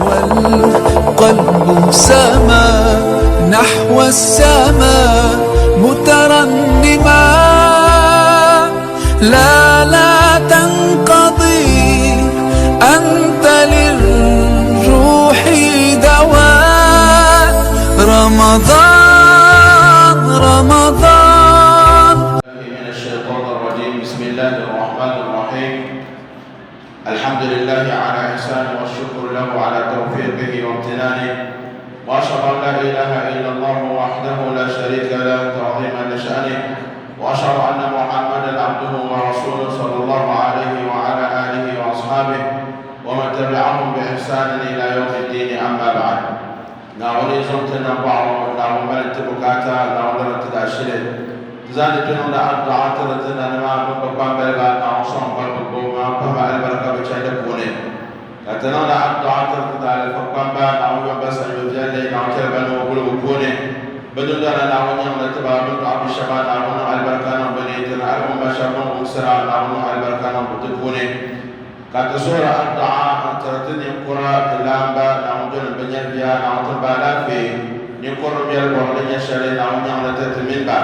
والقلب سما نحو السماء مترنما، لا تنقضي أنت للروح دواء. رمضان رمضان. من الشيطان الرجيم. بسم الله الرحمن الرحيم. الحمد لله على إحسانه والشكر له على توفيقه وامتنانه، وأشهد أن لا إله إلا الله وحده لا شريك له تعظيما لشأنه، وأشهد أن محمدا عبده ورسوله صلى الله عليه وعلى آله وأصحابه ومن تبعهم بإحسان إلى يوم الدين. أما بعد، نعوني زمتنا بعض نعون ملت بكاتا نعون رتداشله زاد جنون الدعاء ترتنا نما بقام بلغا نعصم بالبو ما فهم البركة بشهد كونه أتنا الدعاء ترتنا الفقام با نعون بس يجعل نعون كربنا وقلوب كونه بدون دانا نعون يوم نتبع بالدعاء بشباب نعون البركة نبنيتنا أرهم بشباب ومسرع نعون البركة نبتكونه كاتسورة الدعاء ترتني قرى تلامبا نعون جن بنيان بيا نعون تبالا في نقول بيالبو لن يشري نعون يوم نتتمين با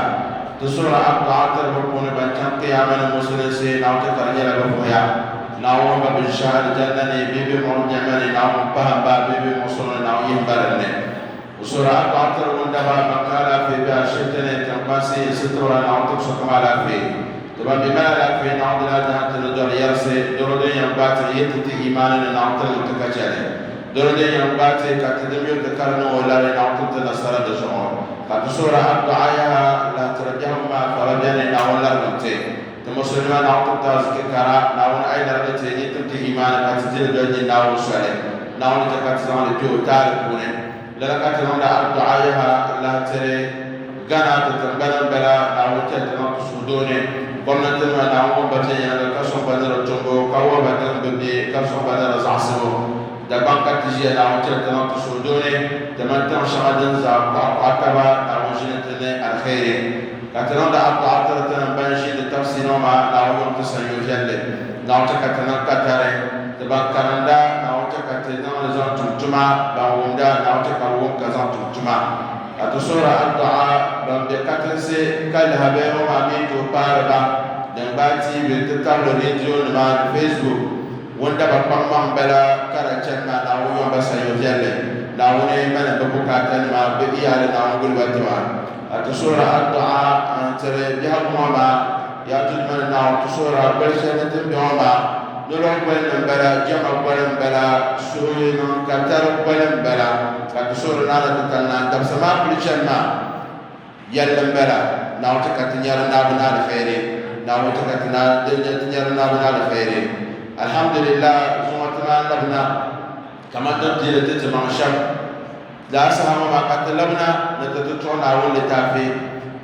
تسورة الدعاء تربكون بانتان قياما المسلسين نعون تكرجل بفويا نعون ببشار جنني بيبي مرجمني نعون بهبا بيبي مصر نعون ينبرني وسورة الدعاء تربون دبا مقالا في باشتني تنقاسي ستورة نعون تكسو كمالا في تبا بمالا في نعون لا جهة الدور يرسي دردين ينباتي يتتي إيمانا نعون تلتكجالي دردين ينباتي كتدمير تكرنو ولا نعون تنصر دجمون كتسورة الدعاء لا ترجعهما فرجاني نعون لرمتي تمسلمان نعون تتازكي كرا نعون أي درجتي يتتي إيمانا كتدل جدي نعون سالي نعون تكتزان لجو تاركوني للكتنون الدعاء لا تري غانا تتنبنا بلا نعون تتنون تسودوني قلنا تنوى نعون بتيا لكسون بدر الجنبو كوا بدر ببي كسون بدر زعسمو دبان كتجي نعون تتنون تسودوني تمنتم شغدن زعقا عتبا نعون جنتني الخير كتنون الدعاء ترتنا بنشي لتفسينو ما نعون تسيو جلي نعون تكتنون كتاري تبان كرندا نعون تكتنون زون تمتما باوندا نعون تكالون كزون تمتما أتصور الدعاء بمدكتنسي كالهبه ومامين تباربا دنباتي بنتتابل ريديو نمان فيسبوك وندا بقام بلا كارتشنا نعون يوم بسيو جلي نعون من ببكاتن ما بيال نعون قلبتوا أتصور الدعاء ترى بيهم ما يأتون من نعون تصور برشلونة بيهم نلوم بلن بلا جمع بلن بلا سوين كتر بلن بلا كتصور نانا تتنا تبسما بلشنا يلن بلا نعون تكتنير نابنا الخيري نعون تكتنا تنير نابنا الخيري. الحمد لله زمتنا لبنا كما تبدي لتتمع شب لا سهم ما قتلبنا نتتطون أول لتافي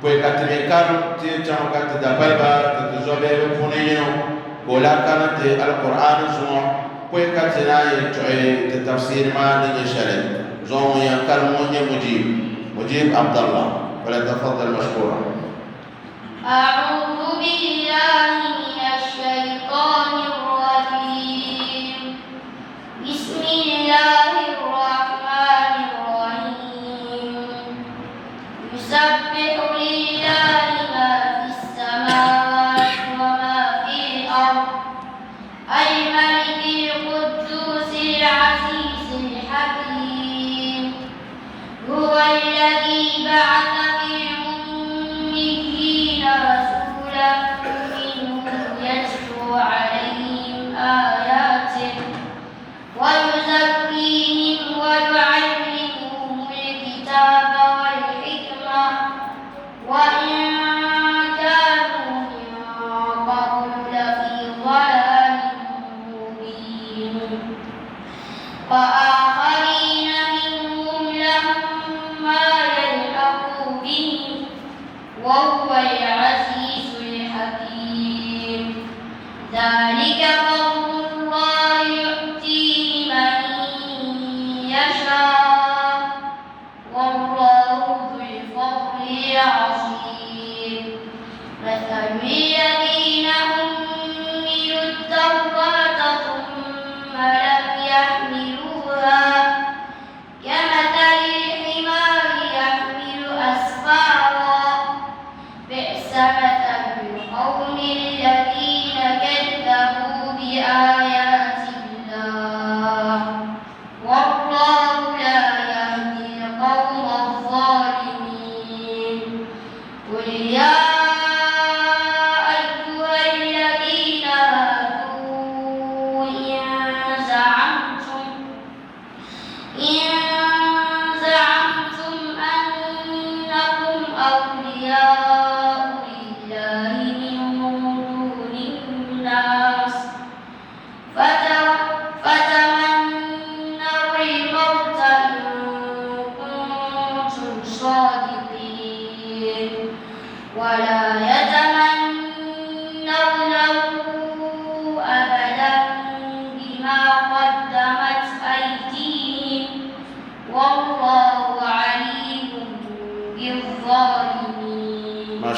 كوي كتمي كارو تيجان كتدبايبا تتزوبي بفونينو ولا كانت القرآن زمو كوي كتنا يتعي تتفسير ما نجشري زمو ينكرمون مجيب عبد الله فليتفضل مشكورا. أعوذ بالله من الشيطان الرجيم. بسم الله الرحمن الرحيم. يسبح لله ما في السماوات وما في الأرض الملك القدوس العزيز الحكيم. هو الذي بعث في الأميين رسولا منهم يتلو عليهم آياته ويزكيهم ويعلمهم الكتاب والحكمة وإن كانوا من قبل لفي ضلال مبين. وآخرين منهم لما يلحقوا بهم وهو العزيز الحكيم. ذلك فضل الله يؤتيه من يشاء والله ذو الفضل العظيم. مثل الذين حملوا التوراة ثم لم يحملوها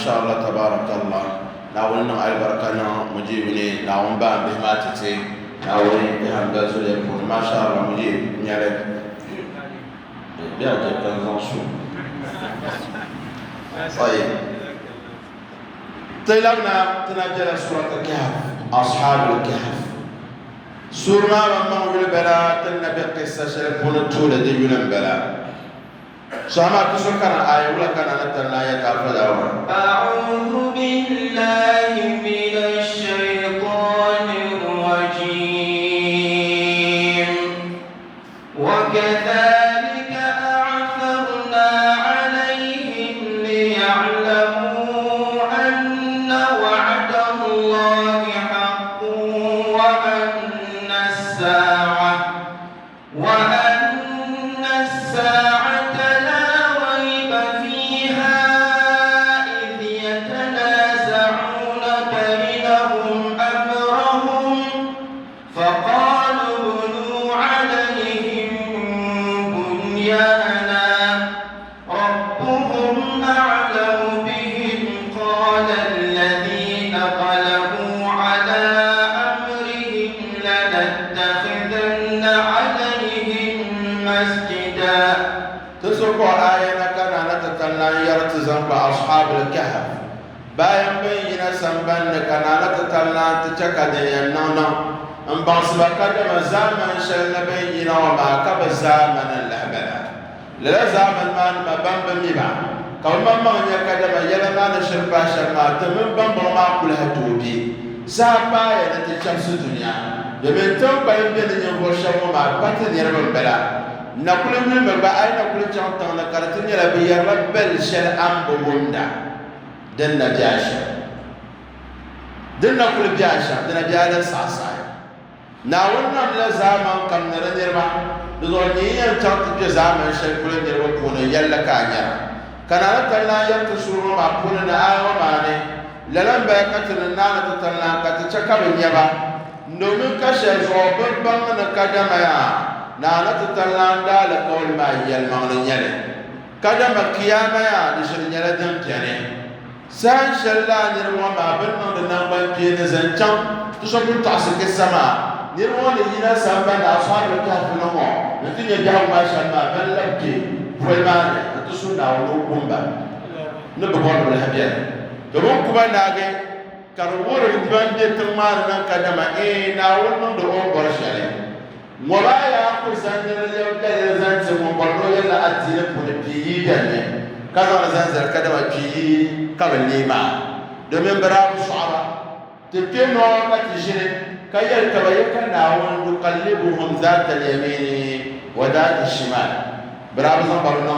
شاء الله تبارك الله ناولنا البركة مجيبني ناون بان بهماتتي ناولي هم بازول يكون ما شاء الله مجيب نيالك بيعجب كنزان شو طيب طيلنا تنجل سورة الكهف أصحاب الكهف سورة ما هو البلاء تنبي قصة شرفون الطولة دي البلاء سامع كسر كان آية ولا كان نتنا يكافد أعوذ بالله من الشيطان الرجيم وكذلك أعثرنا عليهم ليعلموا أن وعد الله حق وأن الساعة لا ريب فيها إذ يتنازعون بينهم أمرهم فقالوا بنوا عليهم بنيانا ربهم أعلم بهم قال الذين غلبوا على أمرهم لنتخذن عليهم مسجدا. تسرق آية كان نتتنا يرتزم بأصحاب الكهف باين بين سنبن كان نتتنا تشكد ينانا ان بصبا كدم زمن شل بين وما كب زمن الهبلا لا زمن ما بمب ميبا كما ما يكدم يلما نشربا شما تمن بمب ما كلها توبي سابا ينتشمس الدنيا يبتم بين بين يوشم ما باتن يربن بلا نقول من بقى نقول جانتان نكرتني ربي رب الشر أم بومدا دن نجاشة دن نقول بياشة دن بيالا ساساي ناولنا من زمان كم نرنيربا دوني ينتظر جزامان شكل نيربا كونه يلا كانيا كان نتلا ينتشرون ما كونه آية ماني للم بيكتر نانا تتلا كتشكر نيبا نومن كشة زوبر بان نكدمايا نانا تتلان دال قول ما يلمان نيالي كدم كياما يا دشر نيالا دم كياني سان شلا نيروا ما بنو دنان بين زنچام تشوفوا تعسك السماء نيروا لينا سامبا اصحاب الكهف نمو نتي يجاو ما شاء الله بلبكي فلمان تسونا ولو بومبا نبغون الهبيان تبون كوبا ناغي كارور دبان دي تمان نان كدما ناول دو برشالي مولاي أقول زانير اليوم كذا زانت مبارنو يلا أتينا بنبيي جنة كذا زانزر كذا بيي كابل ليما دمين برام شعرا تبكينو كتجري كيال كبايا كناون نقلبهم ذات اليمين وذات الشمال برام زنبرنا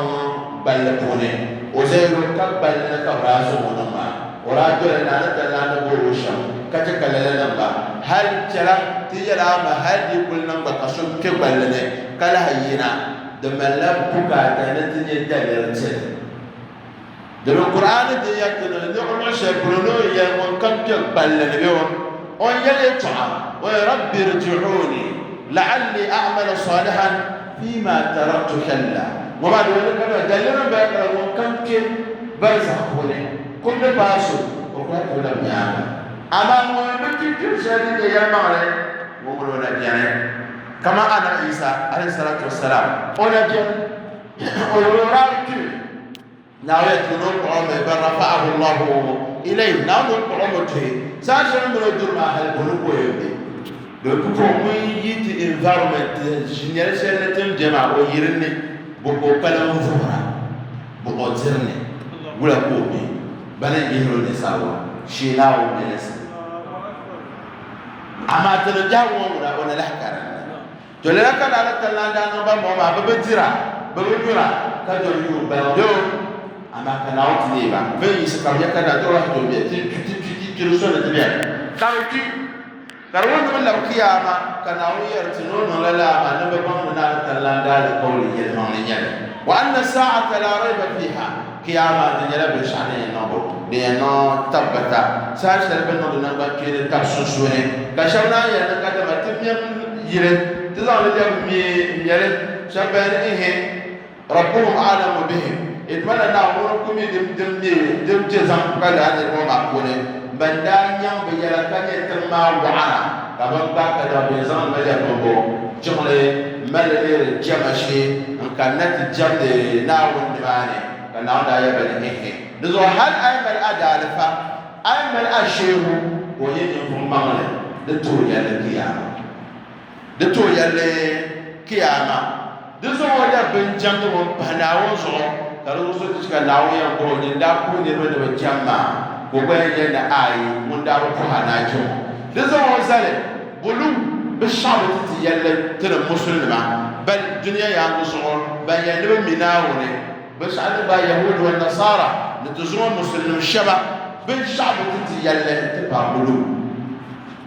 بلبوني وزيرو كبل كبراسو منما ورجل نانا بوروشم كتكلل نمبا هل ترى تجرى ما هل يقول نمبا كسب كبلني كلا هينا دملا بكاتا نتني دلرتين دم القرآن دي يكتب نقول شكرنو يا وكم كبلني بيوم on يلتعى ورب ارجعوني لعلي أعمل صالحا فيما تركت كلا وما دون كذا دلنا بقى وكم كبرزقوني كل باسو وقت ولا بيعمل أما مهمتي كرشاني يا مالي وقولنا بيعني كما أنا عيسى عليه الصلاة والسلام أنا بيعني ورارك ناويت نور عمر بل رفعه الله إليه نور عمر تي ساشر من الدور ما هل بلوكو يبدي لكفو ميت environment generation نتم جماعة ويرني بقو كلام فورا بقو زرني ولا قومي بنا يهرو نساوا شيلاو نلس أما ترجعوا ولا لحكرا تقول لك على تلاندان بموما ببتيرا ببتيرا كجوريو بلدو أما كناوت نيبا في سكابيا كنا تروح تبي تروسون تبي كاوتي كروان من لبكياما كناوي يرتنون ولا لا ما نبغى من على تلاندان قولي يلمانيا وأن الساعة لا ريب فيها كياما تجلا بشأنه النبض لأنه تبتا ساشر بنو دنبا كير تبسوسوني كشونا يانا كذا ما تبيم يرد تزال اليوم يرد شبان إيه ربهم أعلم بهم itmana na wuro kumi dim jezam kala ne mo ma kone banda nyam be yala kanye terma waana ka ban ba ka da be zan ma ya bobo jumle malere jamashi kan nat jamde na won dibane kan na da ya bani ehe do hal ay mal adalfa ay mal ashehu ko yin fun mamale de to yalla kiyama de to yalla kiyama de zo wada ben jamde won panawo zo karo so tika nawo yan ko ni da ko ni do jamma ko ba yen na ai mun da ko hana jo de zo won sale bulu be shabu ti yalla tere muslima bal dunya ya ko so ba yan de minawo ne be shabu ba yahud wa nasara ne tuzuma muslim shaba be shabu ti yalla ti ba bulu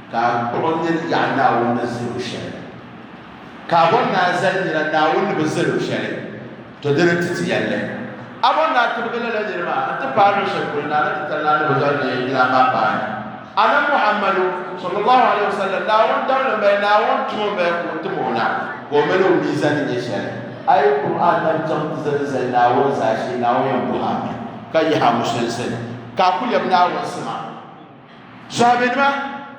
ka ko ni ya na won nasu shari ka bona zan ni na won be zuru shari to dare ti yalla abona tubgala la jirma ta paru shakul na ta tallana bazar ne ila ma ba ana muhammadu sallallahu alaihi wasallam la won dawla bayna won tumo be ko tumona ko melo mizan ne shari ay qur'an dan tam zan na won sashi na won buha kai ha musulsin ka kullu na won sama sahabin ma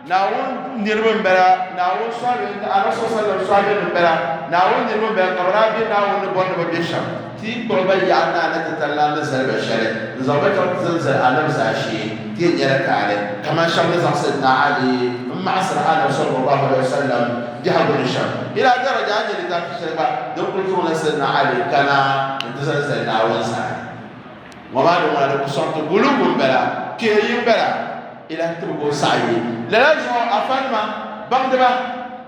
na won nirban bara na won sahabin ana sallallahu sahabin bara na won nirban bara kabara bi na won bon ba bi sham ti ko ba ya na na tatalla na sarba shari zaba ta zanza annabi sashi ti yara kale kama sham na sayyidina ali ma asra ana sallallahu alaihi wasallam jihadu sham ila daraja ajli ta shaba da kullu na sayyidina ali kana intazar sayyidina wansa wa ma da wala kusantu bulugum bala ke yin bala ila tubu sa'i la lazo afanma bangdaba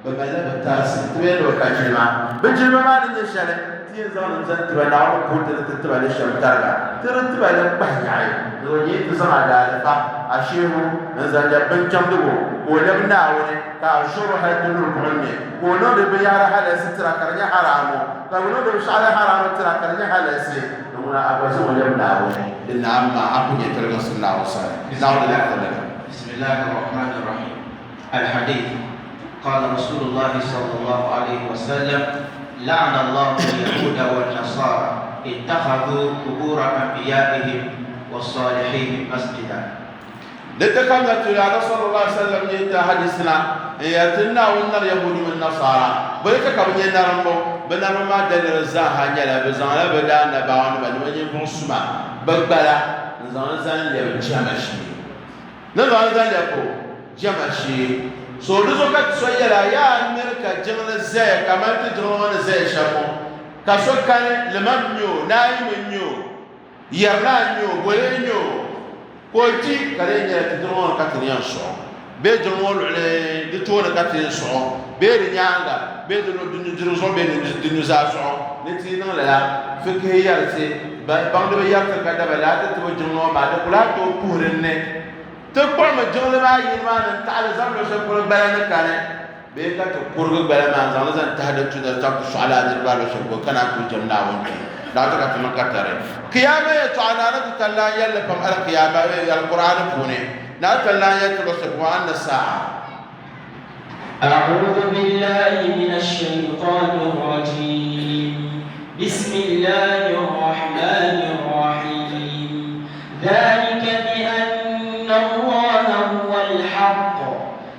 babala batasi tuwelo kajima bijilma ma din shari zan zan tiba na wani kuta da tiba da shan targa tirin tiba da bahyaye da wani ta zama da alfa a shehu na zallabin can dubu ko da na wani ka shuru haidun rukunin ne ko no da bi yara halasi tira karnya haramu ka no da shara haramu tira karnya halasi da muna abazu wani na wani inna amma aku ne targa sunna wasa na wani da bismillahir rahmanir rahim al hadith qala rasulullah sallallahu alaihi wasallam لعن الله اليهود والنصارى اتخذوا قبور انبيائهم والصالحين مسجدا. لتكلمت يا رسول الله صلى الله عليه وسلم حديثنا ياتنا ون اليهود والنصارى برك كبني نرمو بنرما دل رزاها نلا بزان بدا نبان بنوني بنسما بغبلا نزان يجمشي نزان يكو جمشي so duzo ka soyela ya amerika jingna zay kamar ti drone zay shamo ka so kan le mamnyo nayi menyo yarna nyo bolenyo ko ti kare nya ti drone ka tin so be drone le di to na ka tin so be ri nyanga be do dunu so be dunu za so ne ti na la fikhe yarti ba bangde be yarta ka da bala ta to drone ma da kula to purinne تقول ما جملة ما يمان تعال زملو شكل بلنا كane بيكا تقول بلنا ما زملو زن تهدد تدر تقول شعلا دربالو شكل كنا كل جملة وانجي لا تكتم كتره قيامة يتعانا تتلا يلا فم القيامة القرآن فوني لا تلا يتلو شكل عن الساعة. أعوذ بالله من الشيطان الرجيم بسم الله الرحمن الرحيم ذلك بأن الله هو الحق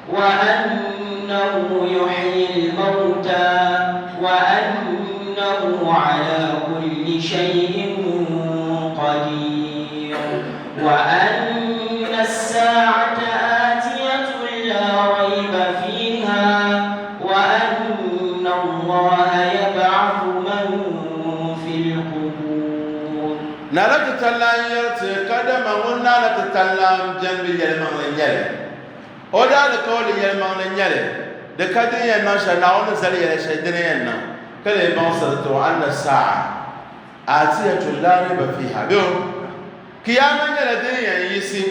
وأنه يحيي الموتى وأنه على كل شيء قدير وأن الساعة آتية لا ريب فيها وأن الله يبعث من في القبور. نالك تلايرت قدم ونالك تلام جنب يلمان يلي oda da kawli yelman nyale da kadin yana shanawo zali ya shaydin yana kale ban sarto anna sa'a atiyatu la riba fiha biyo kiyaman yana din yan yisi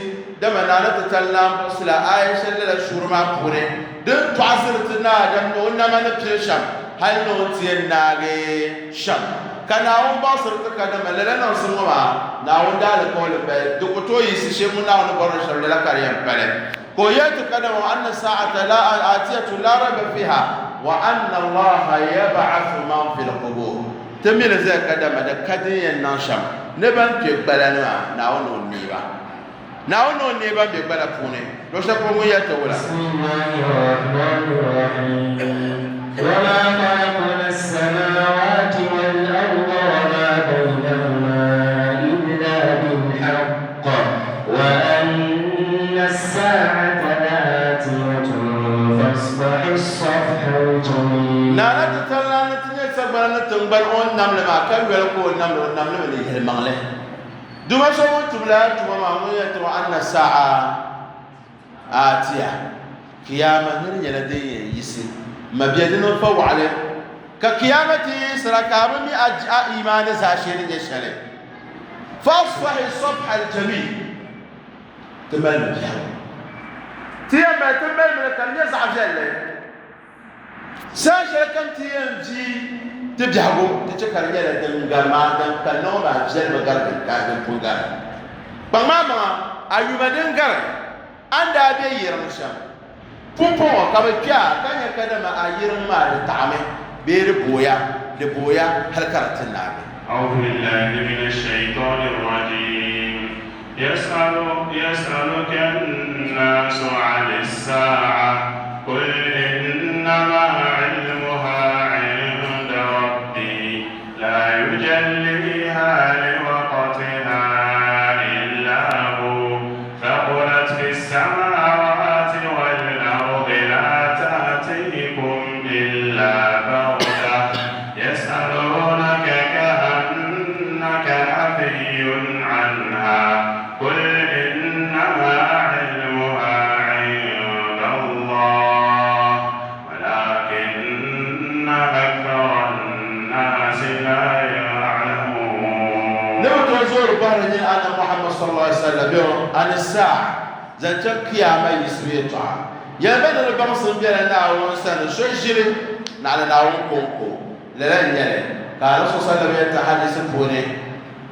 da manana ta tallam sila aisha la shurma pure din twasirti na da no na mana sham hal no tiyan nage sham kana on ba sarta kada malala na sunwa na on da kawli be duk to yisi shemu na on boron sharla kariyan pare ko yatu kada wa anna sa'ata la atiyatu la raba fiha وأن الله يبعث من في القبور تميل زي كده ما دكتي النشام نبان بيقبلنا ناونو نيبا ناونو نيبا بيقبل فوني لو شافوا يتولى بسم الله الرحمن الرحيم وما خلقنا السماوات والأرض وما بينهما إلا بالحق وأن الساعة لآتية فاصفح الصفح الجميل. نانا تتلا نتني سبنا نتنبر أون نمل ما كان يلقون نمل من يهمله دوما شو تبلا دوما ما هو يتوى أن الساعة آتية قيامة نرجع لدي يسير ما بيدنا فوق عليه كقيامتي سركابني أجأ إيمان زاشين يشله فاصفح الصفح الجميل تمل بيها تيما تمل من كان يزعج له ساشر كم تيم جي تبجحو تشكر يلا دنجا ما دن كان نوم أجل مقرب كان بونغار بماما أيوة دنجر عند أبي يرمشام بومبو كابتيا كان يكلم أيير ما لتعمه بير بويا هل كرتنا أعوذ بالله من الشيطان الرجيم يسألك الناس عن الساعة قل إنما علمها عند ربي لا يجليها لوقتها إلا هو ثقلت في السماوات والأرض لا تأتيكم إلا بغتة يسألونك كأنك حفي عنها قل إنما علمها عند الله ولكن أكثر الناس لا يعلمون. لو تزور بارني أنا محمد صلى الله عليه وسلم عن الساعة زنتك قيامة يسويتها يا بني البرص بينا ونسان شو يجري نعلى ناون كونكو لا ينيل قال الرسول صلى الله عليه وسلم يتحدث فوني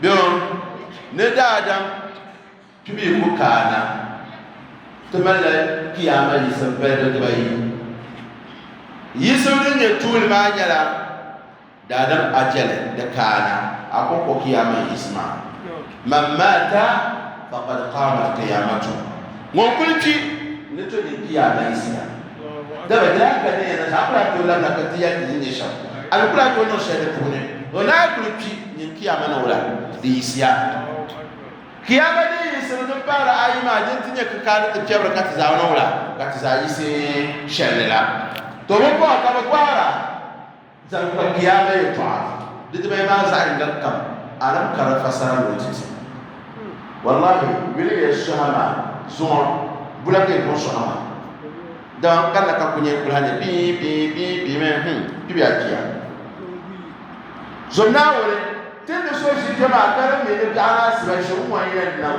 بيوم ندادم تبيكو كانا تملى قيامة يسبب دبي يسودن يطول ما يلا دادم أجل دكانا أكو قيامة يسمع من مات فقد قامت قيامته وكل شيء نتوني قيامة يسمع ده بدلا كده أنا سأقول لك لا نكتيا تجينيشا أنا أقول لك إنه شيء تقولي ولا كل شيء قيامة نولا ديسيا قيامة دي يسمع بارا أي ما جنتني ككارت تجبر كتزاونا ولا كتزايسي شللا تومبوا كبكوارا زنقوا قيامة يطوع دي ما زعل لكم أنا مكرر فسر الوجه والله بيلي الشهامة زون بلاك يكون شهامة دام كان لك كوني كلاني بي من بيبياكيا زمنا ولا تند سوشي جماعة كلام يدعنا سبعشر موينا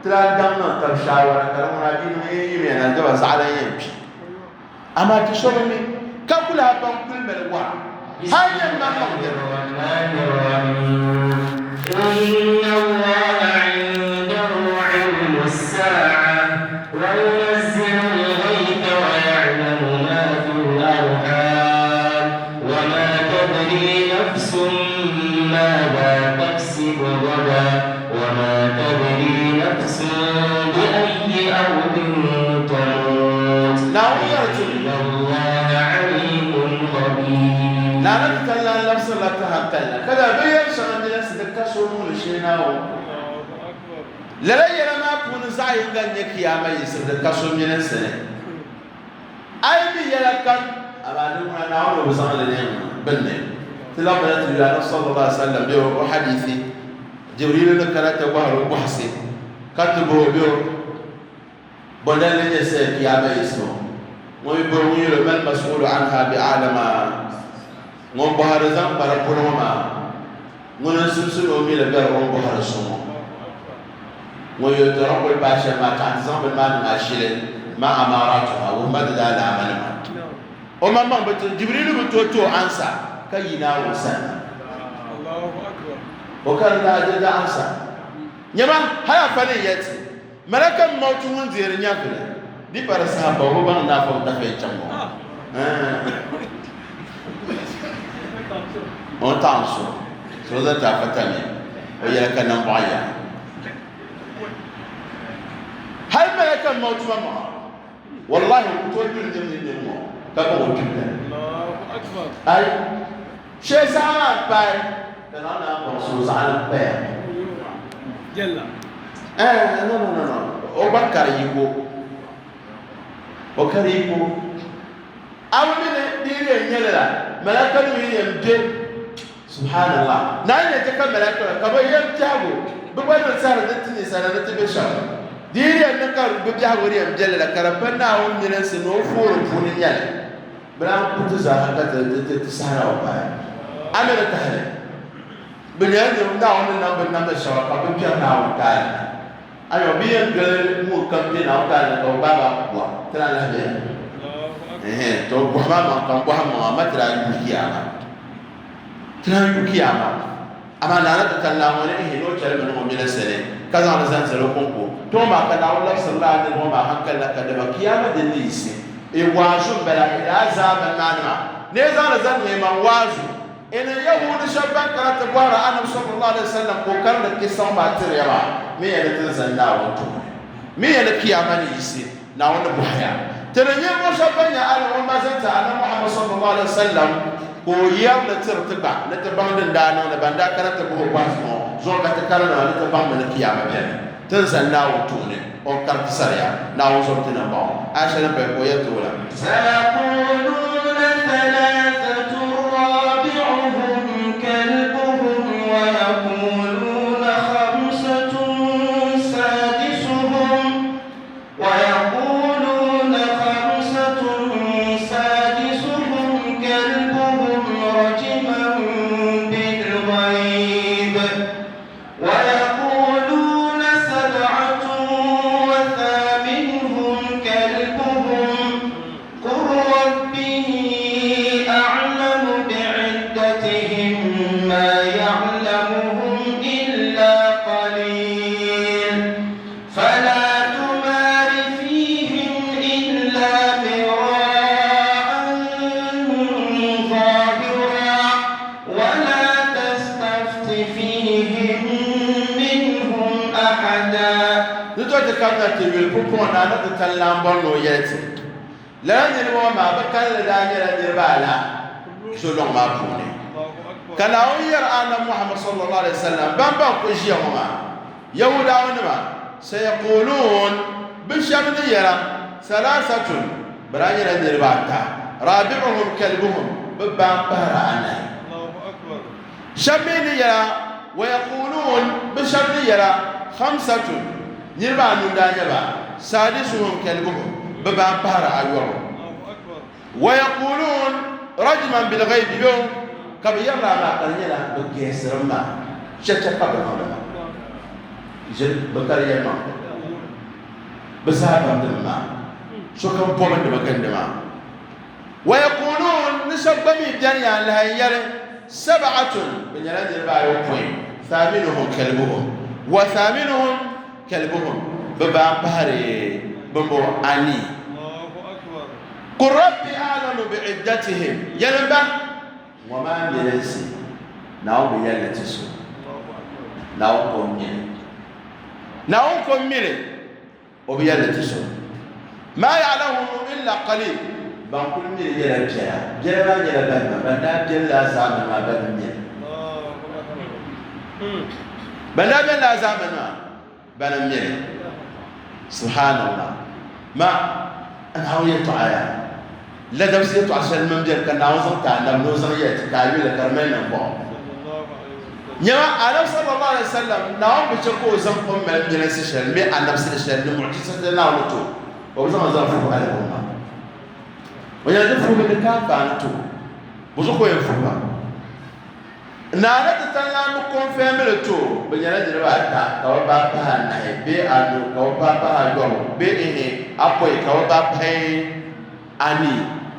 ترى دمنا تبشاورا كلام نادين يمين عند وزعل يمشي أما تشوفني كلها بنقول بالوا هاي الرحمن الرحيم إن الله عنده علم الساعة وينزل الغيث ويعلم ما في الأرحام وما تدري نفس ماذا تكسب غدا وما تدري نفس بأي أرض تموت إن الله عليم خبير. لا نتكلم نفس لا تهتل كذا بين شغل الناس تكسرون لشيناو لا يلما كون زاين غنيك يا ما يسر تكسر من السنه اي بي يلكن ابادو ما ناو بسان لين بني تلابت النبي صلى الله عليه وسلم بيو حديثي جبريل نكرت بحر بحثي كتبه بيو بدل يسر يا ما يسمو ويبروني لمن مسؤول عنها بعالم ngom bahar zam para puloma ngona sumsu o mi le ber ngom bahar sumo ngoyo to rabbul basha ma ta zam bil man ashile ma amaratuha wa madda la amalma o mamma beto jibril beto to ansa kayina wa sana Allahu akbar o kan da da ansa nyama haya fane yati malakan mautu mun ziyar nyafile di para sahaba ho ban na fa ta fe chammo on tanso so da ta fatani o yela kan nan baya hal malakan maut ma wallahi to dur de mo ka ko tudda Allahu akbar ay shesa pai kana na ko so sala pa jalla no o bakar yiko o kariko awmine dire nyelela malakan mi yemje subhanallah na ne ta kan malakan ka ba yem jago bu ba da sar da tini sar da tibe sha dire ne ka bu jago ri yem jella karapan na on ne se no furo funi nyale bra ku ta za ka ta sara wa ba amana ta hale bilyan ne na on na ban na sha ka bu biya na wa ka ayo biyan gele mu kam ti na ka na ko baba wa tra la be to bo ma kan bo ma ma tra yu kiyama ama na na ta la mo ne no chale mo mi na sele kaza na zan zero konko to ma ka na Allah sallallahu alaihi wa sallam hankal ka da kiyama din ni isi e wazu bala ila zaman manama ne za na zan ne man wazu ina yahudu shabban karata gwara annabi sallallahu alaihi wasallam ko kar da kisan ba tire ba me ya da tsan na wato me ya da kiyama ni isi na wanda buhaya tare ne mo shabban ya Allah ma zan ta annabi Muhammad sallallahu alaihi wasallam ko yam na tirtiba na ta bandin da na banda karata ko kwasmo zo ka ta karana na ta ban na kiyama be tun san na wato ne o kar tsariya na wazo tana ba asha na bai ko ya tola sayaquluna thalathatu rabi'uhum kalbuhum wa yaquluna khamsatun sadisuhum wa yaquluna khamsatun sadisuhum kalbuhum rajiman bil ghaib wa yaquluna sab'atun wa thaminuhum kalbuhum qur rabbi a'lamu bi'iddatihim ma ya'lamuhum illa qalil fala tumari fihim illa mira'an zahira wa la tastafti fihim minhum ahada Nito ta kamna te wil pupo na na ta talambon no yeti la ni mo ma ba kan la da ni bala so long ma pune kana o yar ana Muhammad sallallahu alaihi wasallam ban ban ko jiya ma yahuda wani ma sayaqulun bi shamni yara salasatun barani la ni bata rabi'uhum kalbuhum babban bara ana Allahu akbar shamni yara wa yaqulun bi shamni yara khamsatun nirba nu da nyaba sadisuhum kalbuhum baba para ayoro wa yaqulun rajman bil ghaib yum kab yara ma kanyala do gesrama chacha pa ba ma je bakar yama basaba ndama so kam po man de bakan dama wa yaqulun nisabami janya la yare sab'atun bin yara dirba yo point thaminuhum kalbuhum wa thaminuhum كلبهم ببا بهري بمو اني الله اكبر قل ربي اعلم بعدتهم يلبا وما بيرسي ناو بيالتسو ناو كومي ناو كومي وبيالتسو ما يعلمه الا قليل بان كل مي يلبا جلبا جلبا بدا جلا زمان ما بدا مي الله اكبر بدا بلا زمان بنا ميل سبحان الله ما أنا هوية تعايا لا دمسية عشان الممجر كان ناوزن تعلم نوزن يتكاوي لكرمين نبوا نما أنا صلى الله عليه وسلم ناو بشكو زنقم من جنس الشر مي أنا نفس الشر المعجزة ناولتو وبزما زنفوا على الأمة ويدفعوا من الكعبة أنتو بزكو ينفوا nana ta talla mu kon family to banyana dirba ta ka ba pa na be anu ka ba pa do be apoy ka ba pa ani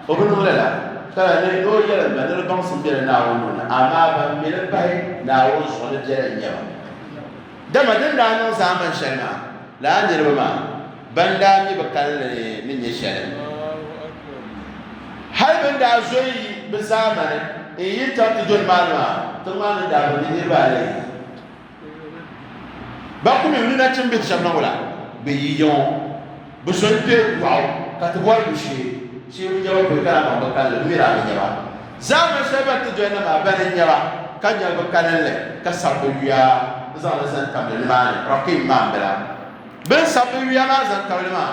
obono lela tara ne do yela badal bang simbere na wono na ama ba mele pa na wo so ne jere nyawa dama den da no zaman shana la dirba ma banda mi bakal ne nye shana har banda zoyi bi zamane yita to jon malma to man da ba ni ba le ba ko mi na cin bit shamna wala be yiyon bu sonte waaw ka to wal bu shi wi jaw be kala ba kala mi ra ni ba zama shaba to jon ma ba ni ba kan ya ba kala le ka sabu ya za la san kam le ma rakim ma bela ben sabu ya ma zan kam le ma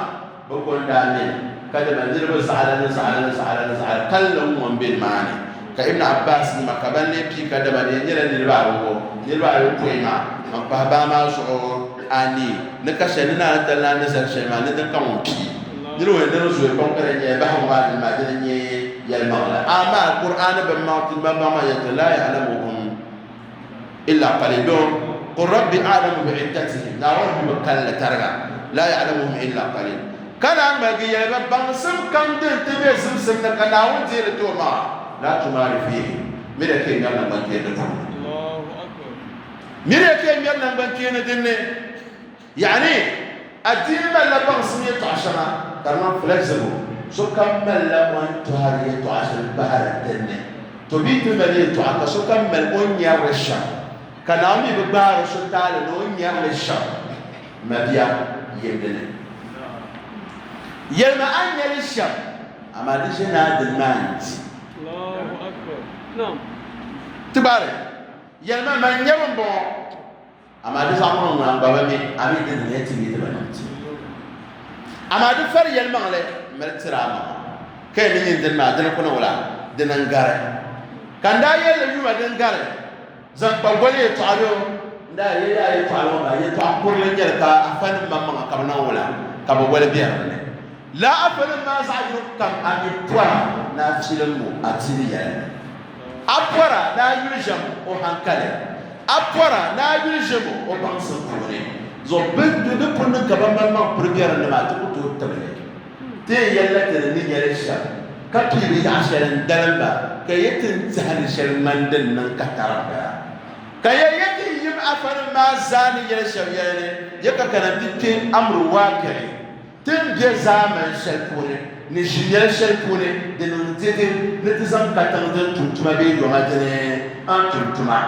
ba ko ndane kada manzil ba sa'ala kallon mun bil mani ka ibn abbas ni makaban ne pi kada ba ne nyira ni ba wo ko ma ba ba ma so ani ne ka shani na talla ne sar shema ne dan kan pi ni ro ne ro so ko kare ne ba ha ma ma de ne yal mawla ama qur'an ba ma tin ba ma ya la ya'lamuhum illa qalilun qur rabbi a'lamu bi'iddatihim la rabbi kalla targa la ya'lamuhum illa qalil kana magi yaba bang sim kam den tebe sim na kana wonje le to ma la tumari fihi mire ke ngala banke de to Allahu akbar mire ke ngala banke ne dinne yani adina la bang sim to ashara kana flexible so kam la man to hariye to ashara bahara dinne to bi to mali to aka so kam mal on ya resha kana mi be baro so tale no nya resha mabiya yendene يلما أن يلشم أما دشنا دمانت الله أكبر نعم تبارك يلما من يوم بو أما دسامون من بابامي أمي دنيا تبي تبانت أما دفر يلما على مرترامة كي من يندنا دنا كنا ولا دنا نجار كان دا يل يوم دنا نجار زن بقولي تعالوا دا يل تعالوا ما يتعقل لنجار كأفن ماما كمنا ولا كبقولي بيرن لا أفضل ما سأجركم أن يبورا نافسلمو أتينيا أبورا لا يلجم أو هنكالي أبورا لا يلجم أو بانسفوري زو بنت دبون كبابا ما بريبير نما تقول تبلي تي يلا ترني يلشا كبير يعشر دلما كي يتنزل شرمندن من كتربا كي يتيم أفضل ما زاني يلشا يعني يكا كان تكين أمر واقعي تم جزاما شلپونه نجيل شلپونه دنونتين نتزام كتردن تمتما بي يوماتني أنتمتما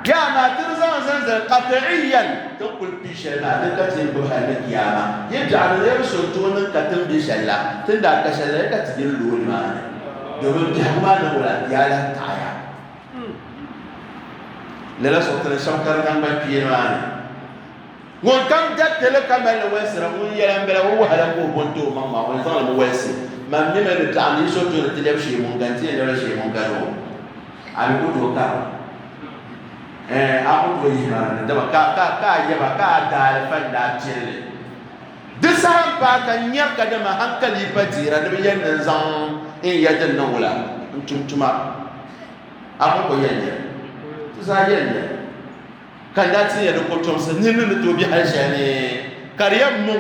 يا ما تنزام زنزل قطعيا تقول بيشلا تكتين بحالك يا ما يجعل يرسل تونن كتن بيشلا تندا كشلا كتدين لول ماني دوبل بيحكما نقولا يالا تايا للا سوتنا شوكر كان بيبين ماني won kan jattele kamel wesra mun yelam bela wo hala ko bonto mamma won tan mo wesi mam ne me ta ni so to tele shi mun ganti ne shi mun garo ali ko to ka aku to yi ma da ka yaba ka da fa da tele disan pa kan nyar ka da ma hankali patira da biyan nan zan in yadan nan wala tumtuma aku ko yanya to sa yanya kan da tinya da ko tom sa nin to bi harshe ne kariyam mu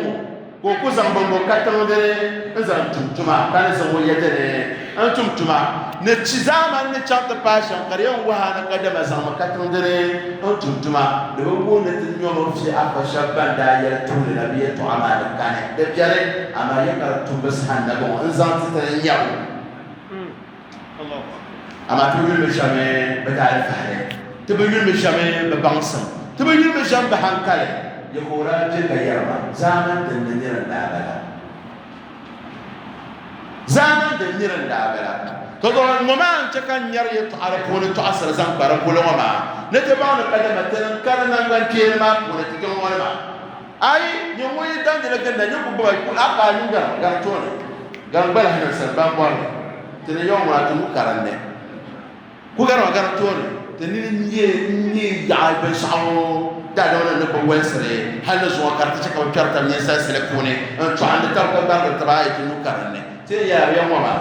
ko ku zamban go katan dare zan tumtuma kan san wo yata ne an tumtuma ne ci zaman ne chanta passion kariyam wa na kadama san katan dare an tumtuma da go ne tin yo fi afa shabban da ya tule na biya to amana kan da biyare amma ya kar tumbas hannago an zan ta yawo Allah amma to yi shame ba ta alfahari تبين مشامي ببانسم تبين مشام بحنكالي يقولان جل يرما زمان دنير الدابلا زمان دنير الدابلا تقول الممان تكن يريت على كون تعصر زمان بركول وما نتبعنا قدمة تنكرنا من كلمة ونتكلم وما أي يومي دان لكن نجيب بقول أقا يوجا قرطون قربلا هنا سبب ولا تنيوم ولا تمكرنه كوكرا قرطون تنين ني يا بشعو دا دونا نكو وسري هل زو كارت تشكو كارت من اساس لكوني انت عند تلقى بار تبعي تنو كارني تي يا يوم ما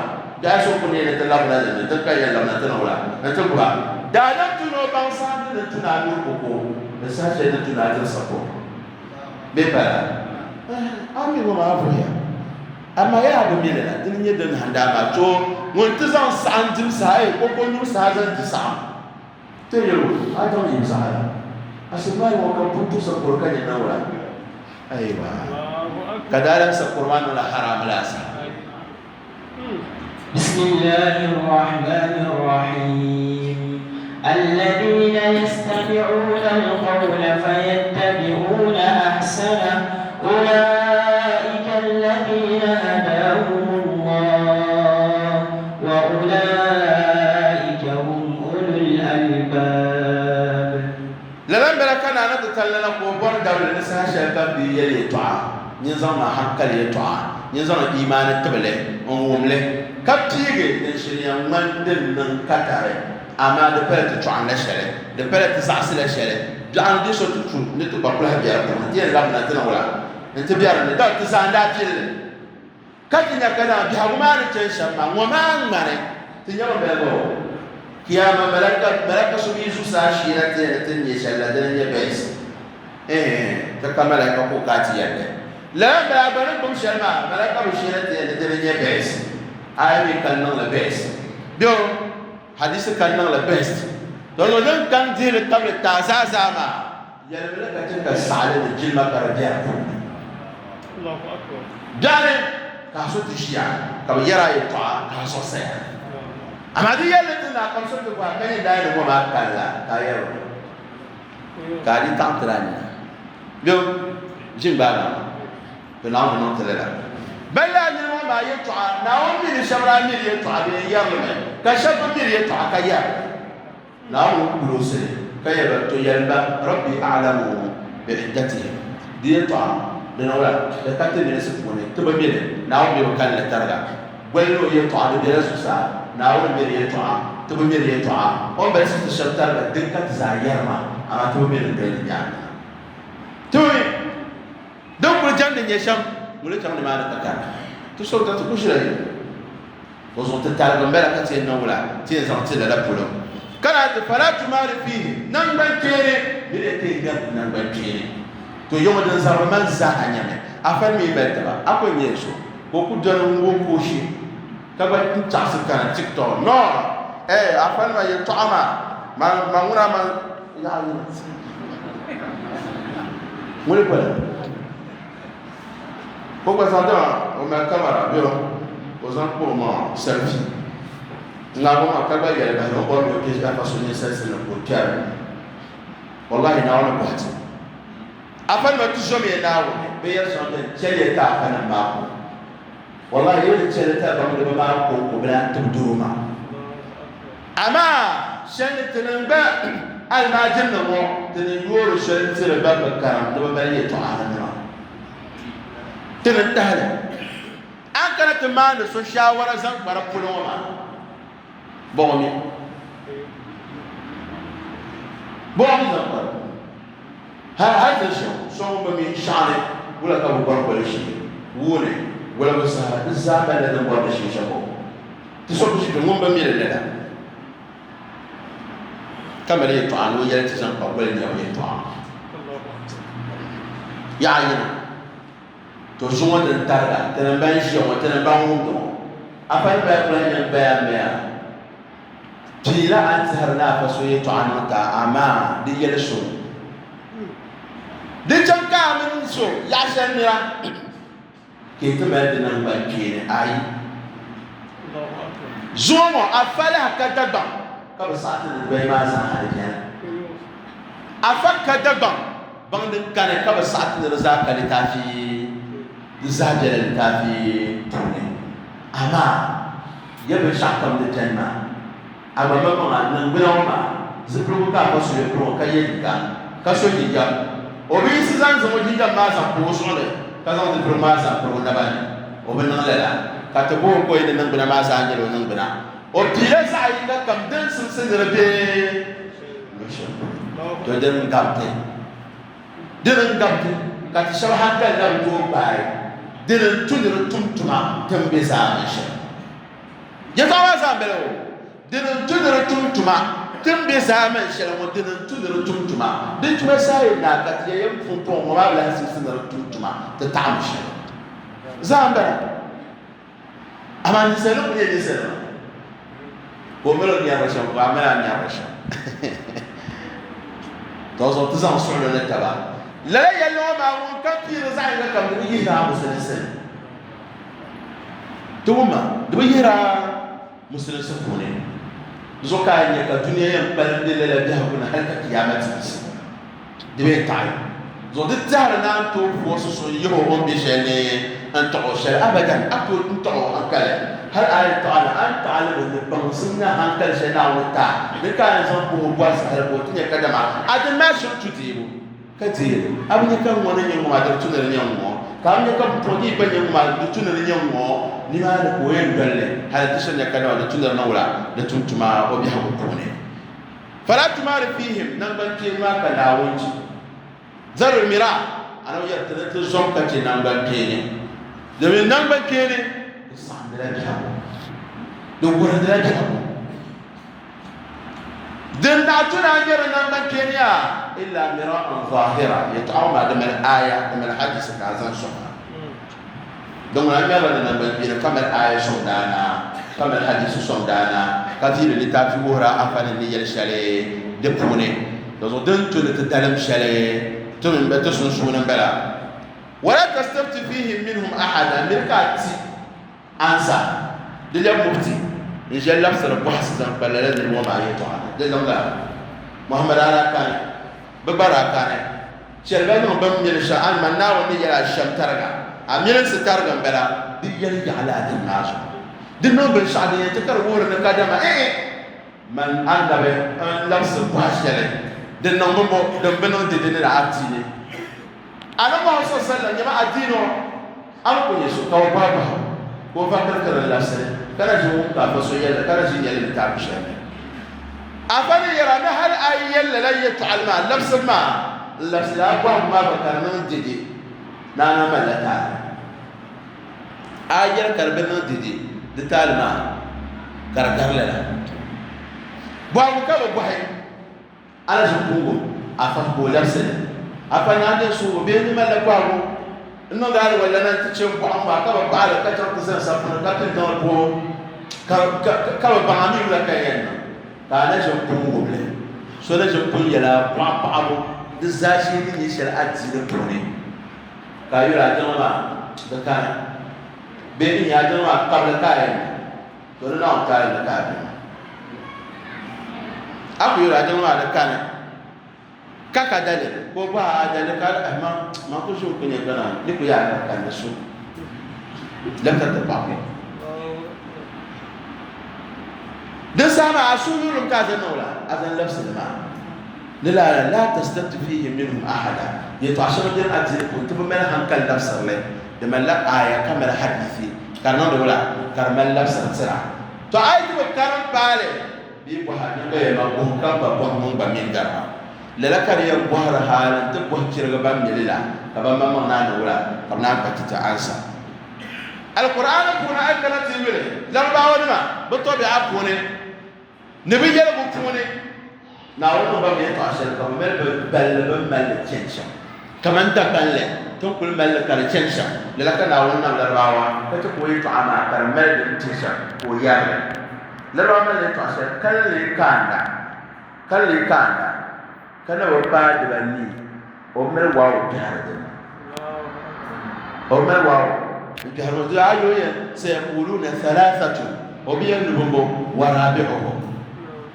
دا سو كوني نتلا بلا نتلقى يا لما تنولا نتلقى دا نتنو بانسان نتنا بوكو اساس نتنا تسكو بيبا امي وما افيا اما يا ابو ميلا دنيا دن هندا ما تو وانتزان سانتم ساي كوكو نو سازن تسام تيرو أدم يمسحها أسمعي وكم كنت سكر كذي نورا أيوة كذا سكرمان ولا حرام لا سا بسم الله الرحمن الرحيم الذين يستمعون القول فيتبعون أحسنه أولئك الذين هداهم الله وأولئك هم أولو الألباب. لمن بركنا نتكلم كوبون دولة نسها شركة بيجي يتوع نظام حكر يتوع نظام إيمان تبله أمومله كتيجي نشري من دم كتاره أما دبلت توع نشره دبلت سعس نشره جان دي شو تشوف نتبقى بياركم دي لامنا تناولا انت بيارنا دا تساندا تيل كاتينا كنا بيهما نتشم وما مانه تنيما بيبو كياما ملكة سبيزو ساشيرة تنية شلا تنية بيس تكمل كوكو كاتيا لا بابنا بمشلما ملكة بشيرة تنية بيس أي كان نلا بيس بيو حديث كان نلا بيس لو لم كان دير قبل التعزازما يلبلك تلك السعادة الجلمة كرجال الله أكبر جاري كاسو تشيا كم يرى يطلع كاسو سيا أما دي يلتنا كم سوت بقى كني داير وما كلا كايرو كاري تانتراني بيو جيم بالا بنام نوتلا بلا نيو ما يطلع ناوم من شبرا من يطلع بيرلم كشب من يطلع كيا ناوم بلوسي كيا بتويلبا ربي أعلم بعدتهم دي يطلع لنولا لكاتب من سفوني تبمينه ناوم يوكل لترجع ولو يطلع بدرسوسا ناوم يطلع تبمينه يطلع أو بس تشتغل بدك تزايرما أما تبمينه بين يعني توي دوم برجعني يشام ولا كمان ما نتكلم تشوف تقولش لي وزن تتعلم بلا كتير نولا تيزان تلا لا بولو كانت فلا تمار فيه نمبر كيري بيرتي جاب نمبر كيري to yomo den zarman za anyame afan mi betaba ako nyeso ko ku dana ngo ko shi ka ba tsasu kana tiktok no afan ma ye toama ma ngura ma ya yi mole pala ko ko sa da o ma camera bio o zan ko ma selfie nga ko ma ka ba yele ba no ko ke ja fa so ni selfie no ko tiare wallahi na wala ko hati afan ma tuzo me nawo be ya so de chele ta kana ma ko wallahi yele chele ta ba mo ba ko ko bla tubduruma ama shele tenamba al majin no mo tenen yoro shele tire ba ba karam do ba ye to ala na tenen dala an kana te man so shawara zan bara puloma bon mi zan bara هذا شو بمي شعري ولا كابو برب ولا شيء وونه ولا بس الزابة لا دم برب شيء شبو تسوق شيء بمون بمي لا كما ليه طعن ويا تزن قبل اليوم طعن يا عينا تسوق تنترى تنبان شيء وتنبان وندو أفعل بقولين بيا تيلا أنتهرنا فسوي طعن وتا أما دي يلسو de chanka min so ya shanira ke to ba de nan ba ke ai zomo afala ka daba ka ba sa ta de bai ma sa hadiya afaka daba bang de kane ka ba sa ta de za ka li tafi za jere tafi tune ama ya ba shakam de janna aba ma ma nan bi ma zikru ka ba so le pro ka ye ka so ji ja obi sizan zo jinja masa ko sole kaza de pro masa pro nabani obi nan lela ka to bo ko ide nan bina masa angelo nan bina o tire sa inda kam den sin rebe to den gamte ka ti shawa hakka da ko bai den tunir tumtuma tambe sa shi ya tawa sa belo den tunir tumtuma tembe zaman shela mo dinin tudere tumtuma din tuma sai na ka tiye yam funton mo ba la sisin tumtuma ta ta'am shela zamba amani selo ko ye selo ko melo ni arasha ko amela ni arasha to zo tizan so le taba la ya yo ma won ka pire zai ga kam ni yi ha musulmin tuma do yira musulmin ko ne zoka ne ka duniya yan balan de la biha kuna halka kiyamati de be tay zo de tar na to fo so yo on bi shene an to shel abadan akul to akale hal ay ta'ala an ta'ala de ban sunna hankal shena wata de kan zan ko boas har ko tinya kadama adin ma shi tutibu kati abin kan wannan yin ma da tunar yin mo kam ne kan podi ban yin ma da tunar yin mo ni ma da koyen dalle hal tishan ya kadama da tunar nawla da tuntuma o bi hawo ko ne fala tumari fihim nan ban ke ma ka lawunci zarul mira ana ya tana zon ka ce nan ban ke ne da min nan ban ke ne san da ya hawo da gurin da ya hawo dan da tuna jira nan ban ke ne illa mira'an zahira yata'awma da mal aya da mal hadisi ka zan so don na yaba nan ban ke ne kamar aya so dana kamar hadisi so dana kathir li tafi wora afan ni yel shale de pone do don to le talam shale to min ba to sun sunan bala wala tastafti fihim minhum ahada mirkati ansa de la mufti in jalla sar bahs zan balala de mo ma yato de langa muhammad ala kan babara kan shelba no bam yel sha'an manna wa ni yala sham targa amil se targa bala di yel ala de naso dinno ben sha'ani ta kar wor na kadama man andabe an lafs bahs yele dinno mo dem benon de de la atine ana ma so sallan jama adino an ko yesu ka baba ko fa kar la sare kana ji ka fa so yalla kana ji yalla ta bisha afani yara na hal ay yalla la yata'alma lafs ma lafs la ba ma ba karnan didi na malata ayar karban didi de talma gargar la ba mu ka ba hay ana ji kungo afa ko lafs apa nade su be ni mala kwago no dal wala nan ti chem ko amma ka ba ala ka tan kusan safuna ka tan don ko ka ba ami la kayen ka na je ko ngoble so na je ko yala pa pa abu de zashi ni shari'at da tone ka yura jama da kan be ni ya jama kabla kayen to na ka da ka aku yura jama da kan kaka dale ko ba dale ka ma ko so ko ne kana ni ko ya kan da su laka da ba ko dan sama asulul ka da nola azan lafs ma la tastati fihi minhum ahada yatashara din ajri ko to man hankal lafs le da man la aya kamar hadisi kana da wala karmal lafs tsira to ayatu karam bale bi ko hadin ba ma ko kan ba ko mun ba min da lala kariya bohar hal te boh kirga bam yelila kaba mamma na wala kabna patita ansa alquran kuna akala tiwile lamba wani ma boto bi apone ne bi yele bu pone na wala ba bi ta shel kam mel bal mal chencha kaman ta balle to kul mal kar chencha lala kana wala na rawa ka to koyi to ama kar mel chencha ko ya lala mal ta shel kalli kanda kana wa ba da bani o mer wa o biara de o mer wa o biara de ayo ye se yaquluna thalathatu o bi yanubumbo wa rabi'uhum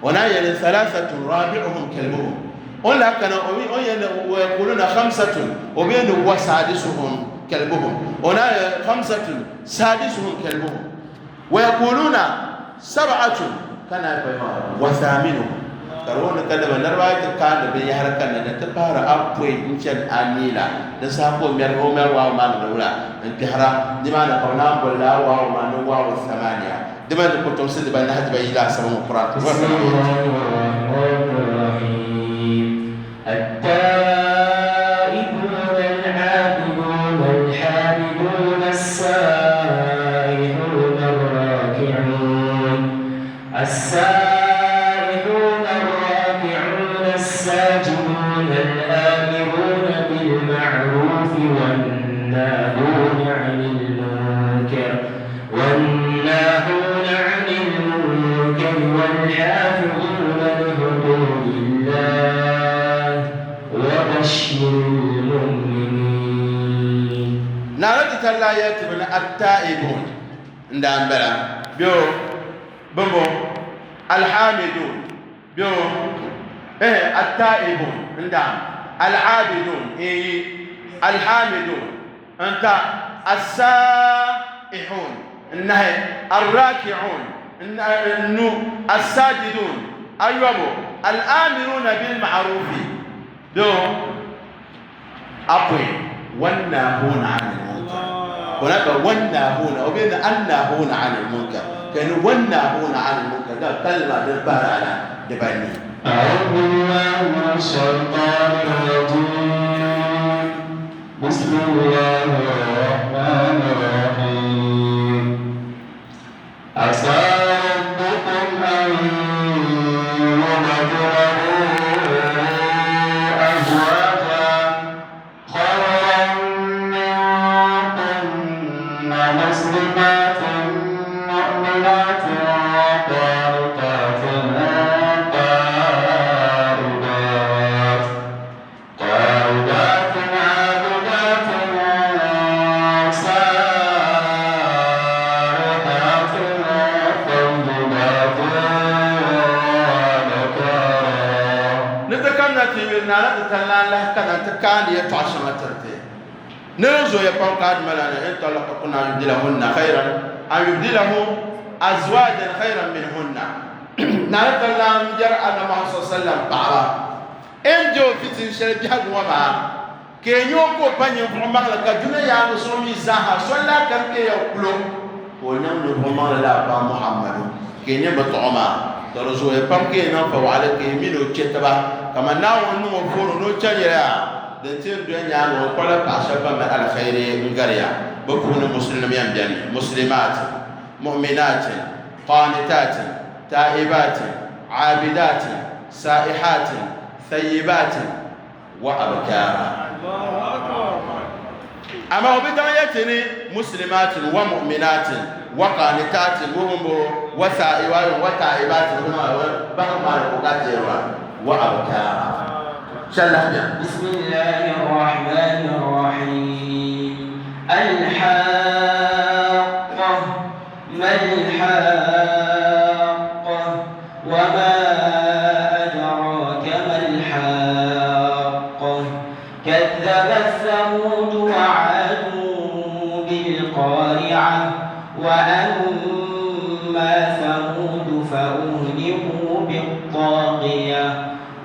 ona ye thalathatu rabi'uhum kalbuhum ola kana o ye wa yaquluna khamsatu o bi yanu wa sadisuhum kalbuhum ona ye khamsatu sadisuhum kalbuhum wa yaquluna sab'atu kana wa thaminuhum karona kada banar wa ta kada be harkan da ta fara akwai incen anila da sako mer romer wa man dawla in tihara di ma da kauna bolla wa man wa samaniya di ma da ko to sai ban hajba ila sama qur'an التائبون العابدون الحامدون السائحون الراكعون الساجدون الآمرون بالمعروف والناهون عن المنكر والحافظون لحدود الله وبشر المؤمنين. نارد تلا يتبنا التائبون ندام بلا بيو بمبو الحامدون بيو التائبون عندهم العابدون الحامدون انت السائحون النهي الراكعون الساجدون ايوه الامرون بالمعروف دو أقوي والناهون عن المنكر هناك والناهون وبين الناهون عن المنكر كانوا والناهون عن المنكر ده كلمة للبار على دباني أعوذ بالله من الشيطان الرجيم بسم الله الرحمن الرحيم عسى ربكم أن يبدله أزواجا خيرا منكن مسلمات مؤمنات قانتات تائبات عابدات سائحات طيبات نتكلم تيجينا نتكلم له كذا تكان يتعشم ترتي نرجو يقول قاد ملانا إن طلقكنا يبدلهن خيرا أن يبدله أزواجا خيرا منهن نتكلم جرى أن محمد صلى الله عليه وسلم بعرا إن جو فتن شربها وما كي يوكو بني فرمان لك جميع نصومي زاها صلى كم كي يقولوا ونحن فرمان لا محمد كي نبت عمر ترجو يقول كي نفع على كي منو كتبه كما ناو نمو فورو نو تشيرا دنتي الدنيا وقال باشا من الخير غريا بكون مسلمين يعني مسلمات مؤمنات قانتات تائبات عابدات سائحات ثيبات وأبكارا الله أكبر. أما هو بداية مسلمات ومؤمنات وقانتات وثائبات وتائبات وأبكارا شلح بسم الله الرحمن الرحيم الحاقة ما الحاقة وما أدراك ما الحاقة كذبت ثمود وعاد بالقارعة وأما ثمود فأهلكوا بالطاغية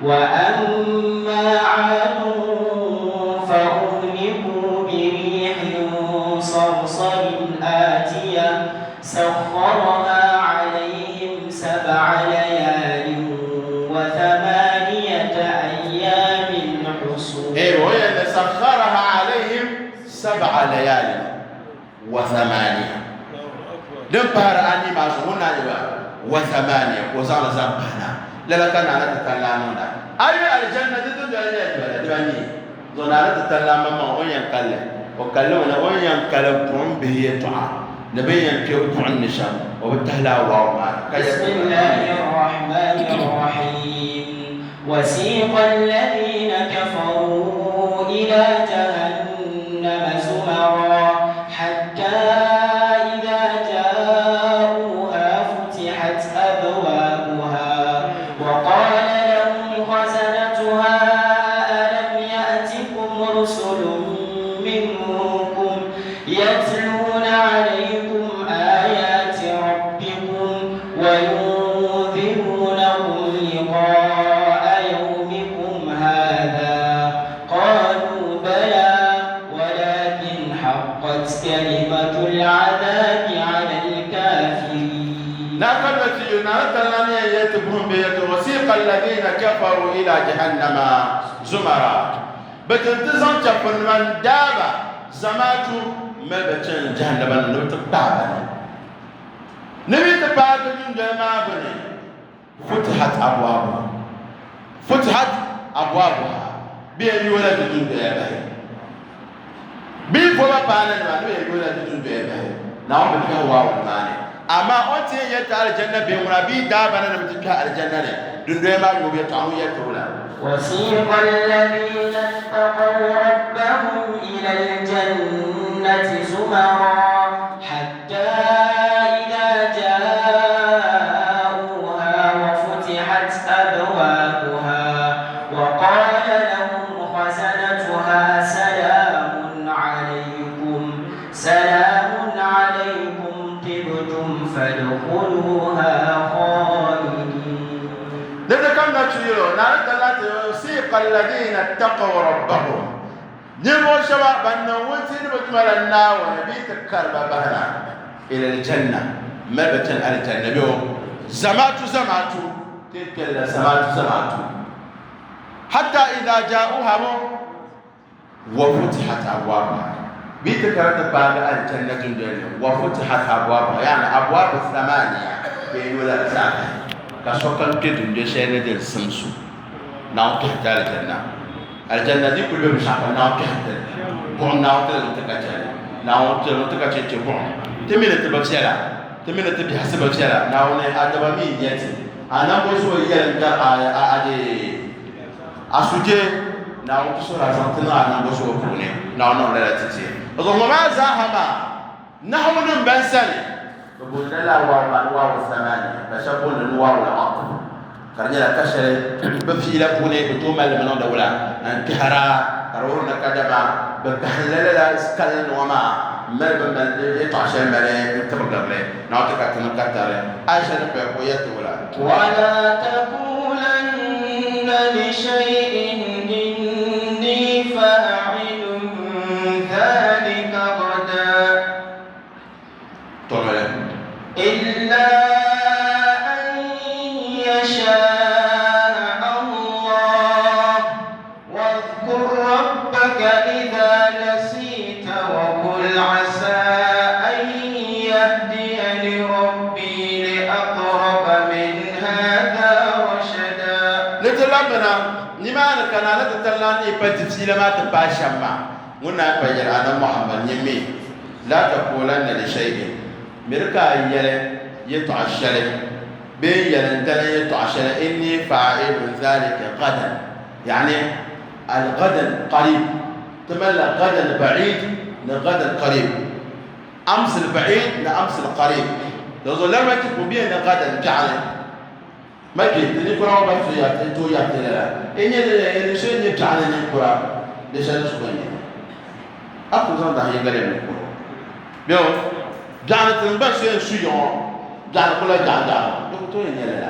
وأما عاد فأهلكوا بريح صرصر آتية سخرها عليهم 7 ليال و8 أيام حسوما. وهي سخرها عليهم 7 ليال و8 دمبار أني ما زهونا و8 وزال زبانا لا كان على تتلامنا أي الجنة تدني زنارة تتلام ما هو ينقل وكلمنا هو ينقل بهم به يطعم نبي ينكر عن النشام وبالتهلا وما بسم الله الرحمن الرحيم وسيق الذين كفروا إلى جهنم زمرا حتى إذا جاءوها فتحت أبوابها وقال لهم خزنتها ألم يأتكم رسل منكم يتلون عليكم آيات ربكم وينذرونكم لقاء يومكم هذا قالوا بلى ولكن حقت كلمة العذاب على الكافرين. وسيق الذين كفروا إلى جهنم زمرا بتنتظم تكون من دابا زماتو ما بتن جهنم نبتقبل نبي تبادل من جماعة فتحت أبوابها بين يولد من بيبه بيفولا بانا ما يولد من بيبه نعم بتكوا والماني أما أنت يتعال الجنة بيمنا بي دابنا نبتكها الجنة دون ما يبيتعون يتولا. وسيق الذين اتقوا ربهم إلى الجنة زمرا حتى إذا جاءوها تيو نارت الله سيق الذين اتقوا ربهم نمو شباب بنوتين بتمر النار ونبيت الكربة بهنا إلى الجنة ما بتن الجنة بيو زماتو تلك زماتو حتى إذا جاءوها وفتحت أبوابها بيت كرت باب الجنة وفتحت أبوابها يعني أبواب الثمانية بين ولا ساعة كسوكان كده جشينة دل سمسو ناو تحت الجنة دي كل يوم شاف ناو تحت بون ناو تلا متكاتشة ناو تلا متكاتشة بون تمين تبصيرا تمين تبي حسب بصيرا ناو نه أدبا مين يأتي أنا بقول يلا كار أدي أسوجي ناو بسورة زانتنا أنا بقول كوني ناو لا تتي أظن ما زاهما نحو نبنسني بقول لا واو الثمانية فشبون الواو العطف كرجلا كشر بفيلا كوني بتوما لمن دولا انتهرا كرونا كدما بكحلل لا اسكال وما مرب من يطعش الملك تبقى له نعطيك تنكتر عائشة بقوية ولا تقولن لشيء إني فاعل ذلك غدا إلا أن يشاء الله واذكر ربك إذا نسيت وقل عسى أن يهديني ربي لأقرب من هذا رشدا. نتلمنا نمان كان نتلاني بتفسير ما تباشما منا بير أنا محمد يمي لا تقولن لشيء مركا يلي يتعشل بين يلندن يتعشل إني فاعل ذلك غدا يعني الغد قريب تملى غدا بعيد لغدا قريب أمس البعيد لأمس القريب لو لما تكون بين غدا جعل ما كنت نقرأ بس يا تلا إني شيء يجعل نقرأ ليش نسوي أكو زمان ده يقدر نقرأ بيو جعلت البشر شيئا جعل كل جعل دكتور يلا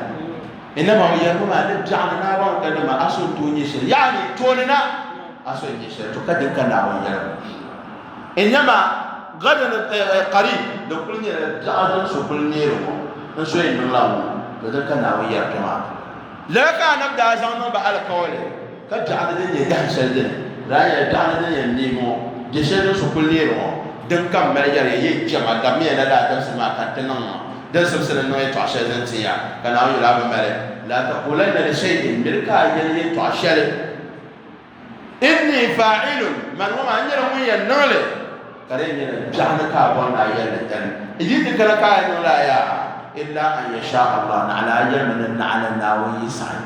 إنما هو يقول ما جعلنا بان كلمة أصل توني شر يعني توننا أصل يشر تكذب كنا ويا إنما غدا قريب دكتور يلا جعل سكول نيرو نسوي من الله غدا كنا ويا كمان لا كان نبدأ زمان بعد كوالي كجعل الدنيا دهشة الدنيا راية جعل الدنيا نيمو جشر سكول نيرو دم كم مليار يجمع دمية لا تسمع كتنام دم سبسل إنه يتعشى زنتيا كان عم يلعب ملك لا تقولن لشيء ملكا يلي يتعشى إني فاعل من هو عندنا هو ينال كريم جعل كابون عيال الجنة إذا ذكر كائن لا يا إلا أن يشاء الله على أجل من النعل الناوي سعي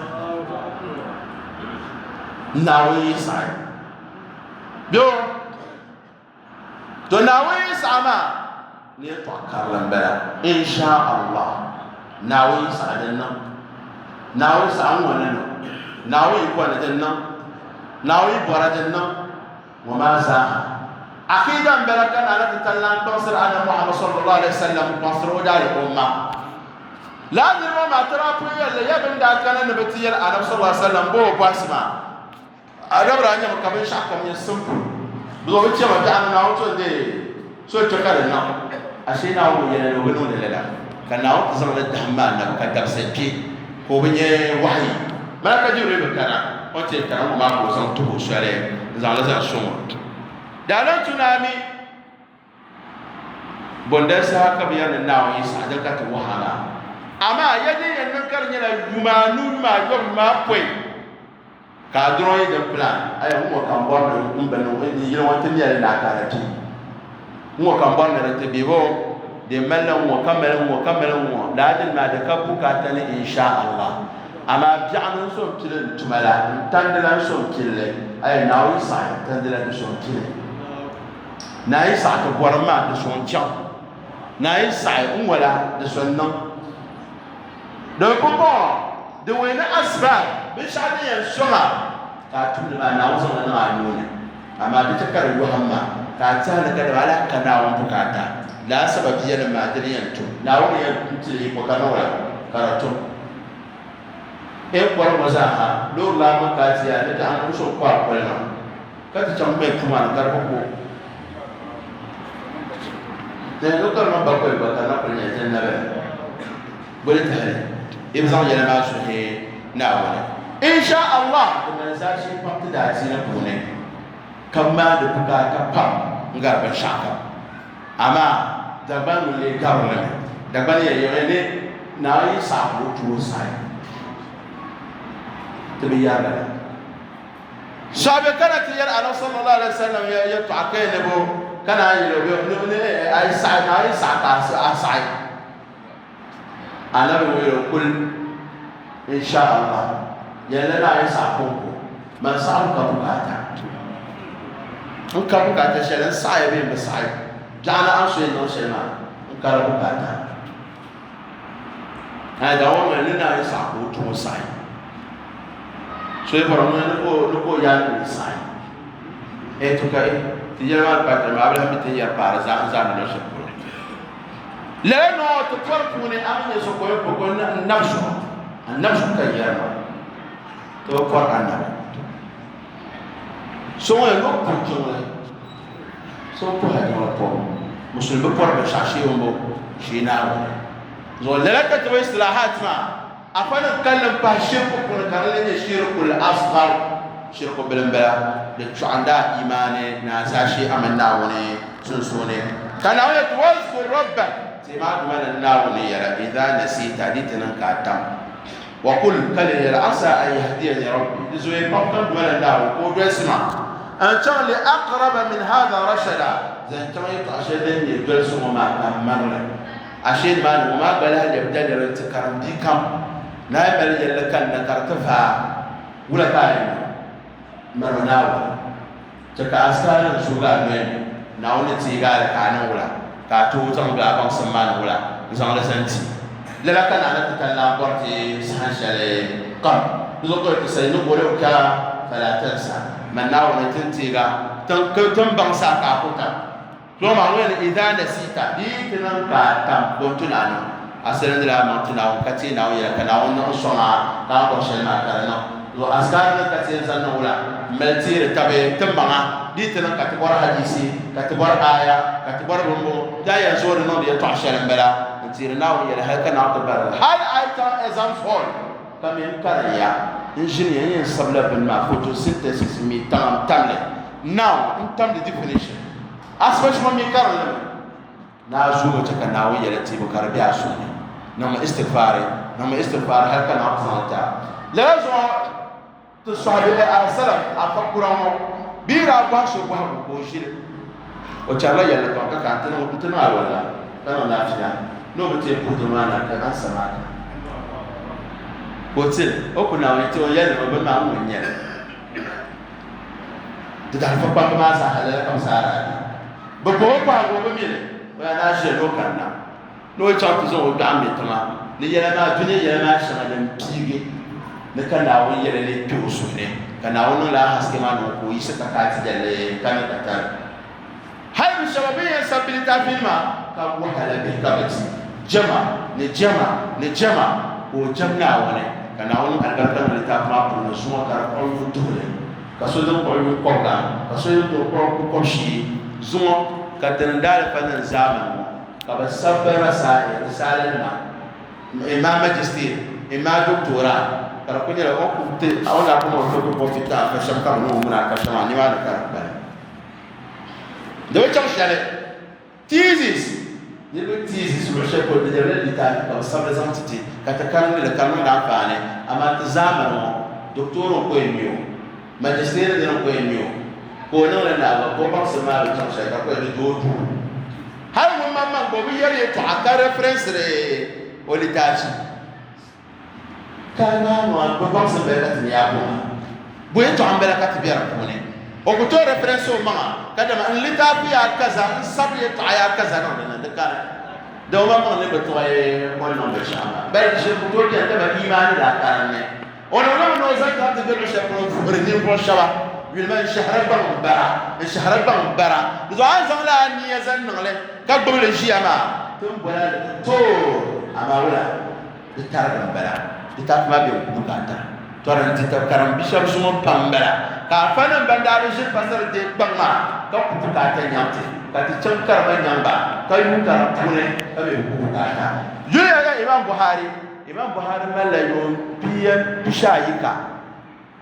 ناوي سعي بيو تناوي سما نيتوكر لمبلا إن شاء الله ناوي سعدنا ناوي سعونا ناوي يكون لنا ناوي بردنا وما زاه أكيد أن بركان على تتلان توصل على محمد صلى الله عليه وسلم توصل ودار الأمة لازم ما ترى بيا اللي يبين ده كان نبتير على صلى الله عليه وسلم بو باسما أدبر أني مكمل شاكم يسمع بلو بيتي ما جانا ناوتو دي سو تكار نا أشي ناو يلا لو بنو للا كان ناو تزمن الدهمان نا كان تبسكي هو بني وحي ما كجوري بكرا أنت كلام ما هو سان تبو شارع زعل زعل شو دالون تنامي بندسها كبيان ناو يسعد كتوهانا أما يدي ينكر يلا يمانو ما يوم ما بوي كادرون يدم بلان أيه هو كان بورن بنو يلون تنيا لناكارتي هو كان بورن رتبيبو de mala wo kamela wo dadin ma da kabu ka tani insha Allah ama bi'an so kile tumala tandela so kile ay nawi sa tandela so kile nayi sa to borma da so chan nayi sa wala da so nan do ko de wena asbab bi shadi yan suma ka tumla na wasan nan ayuna ama bi takar yuhamma ka tsala ka da wala kana wan bukata لا سببية لما أدري أنتم ناوي أنتم وكانوا كرتم kwar mazaha lor la makatiya ne ta an so kwar kwalma kati cham me kuma kar ko ne dokar ma ba ko ba kana ko ne tan na ba bole ta hale ibzan yana ma su he na wala insha Allah kuma za shi fakta da ci na ko ne kamma da buka ka pam ngar ban shaka ama da ban le ka wala da ban ya ne na yi sabo tuwo sai تبيانا سابقا تيار على صلى الله عليه وسلم يتعقي نبو كان اي سعد انا بقول كل ان شاء الله يلنا اي سعكم من سعك بكاتا ان كان بكاتا شيء سعي بين بسعي جانا انشي نو شيء ما ان كان بكاتا هذا هو من لنا اي سعكم تو سعي so e boro no ko ya ni sai e to kai ti ya ma pa ma abla mi ti ya para za no so ko le no to por pune amne so ko ko nafsu ka ya no to por anna so e no ko jole so ko ha no po musul be por be shashi mo shina zo le ka to istilahat ma afana kallam pa shirku kun karale shirku al-asghar shirku bilambala da tuanda imane na sashi amanna woni sunsune kana wala tuwazkur rabbak sima duman an-nawni ya idha nasita ditnan ka tam wa qul kal ya asa ay yahdiyani rabbi zuwa pakkan duman an-naw ko dresma an cha li aqrab min hadha rashada zan tamay to ashadan ne dresma ma amarna ashid man ma bala yabda da karam dikam na yi bari yadda kan na kartafa wula kayan marmanawa ta ka askarin shuga mai na wani tiga da kanin wula ka to zan ga abin samman wula zan da santi lalaka na na takan labarti san shale kan zo ko ta sai ni gore ka falatansa manna wani tintiga tun bangsa ka kuta to ma wani idan da sita bi tinan ka tam don tunani asirin da ma tuna kati na ya kana wannan sona ka ko shema karana lo askar na kati san na wala meltir tabe tambanga ditana ka tibor hadisi ka tibor aya ka tibor bumbo da ya zo no ya ta sharan bala tir na ya halka na ta bar hal aita exam fall kamin karaya engineer yin sabla bin ma photosynthesis mi tamle now in term the definition especially mi karala na zuwa ta kana wani ya tibo karbiya su نعم استغفار هل كان أقصى لازم تصابي السلام أفكرهم بيرا باشو بحب بوشير وشالا يلا كم كانتنا وكنتنا ولا كانوا نافيا نو بتي بودمانا كان سماك بوتيل أكون ناويتو يلا بما أمون يلا تدعي فبقى ما سهل لكم سارة بقوة بميل وأنا شلو كنا no cha tuzo o gambe tama ni yela ma duniya yela ma shana dan pige ne kana won yela le piusu ne kana won la haske ma no ko isa ka ti dalle kana kata hay shababiyya sabilita filma ka wahala bi kabati jama o jamna wone kana won albarkan le ta ma ko no suma kar ko dole ka so do ko ko ka so do ko shi zuma ka tan dal fanan zaman kaba sabbara sai risalan ma imam magister imam doctora kara ko nyala ko te awla ko mo ko fita ka sham ka no muna ka shama ni ma ka ba do cham shale thesis ni do thesis ro she ko de le lita ka sabbara zamti ka ta kan le kan da fane ama zamano doctoro ko enyo magister de ko enyo ko no na ko ba sama ro cham shale ka ko de do hal mun mamman gobi yare to aka reference re olitachi kana no an ko se be ka tiya ko bu to ambela ka tiya ko ne o ko to reference o ma kada ma litafi ya kaza sabi to aya kaza no ne da kana da wa ma ne be to ay ko no be shama ba ji ko to ya da imani da kana ne ono no zaka ta be shi ko furin ko shaba wilman shahra bang bara do azan la ni yazan ngale ka gbole jiyama tum bola to amawla de tarban bara littafi ma bai bukata toran ta karam bishop sumun pambara ka fanan bandaru shi fasar de bangma ka bukata nyamte ka ti can karban nyamba ka yi ka pune ka bai bukata yuya ga Imam Buhari malayo biyan bishayika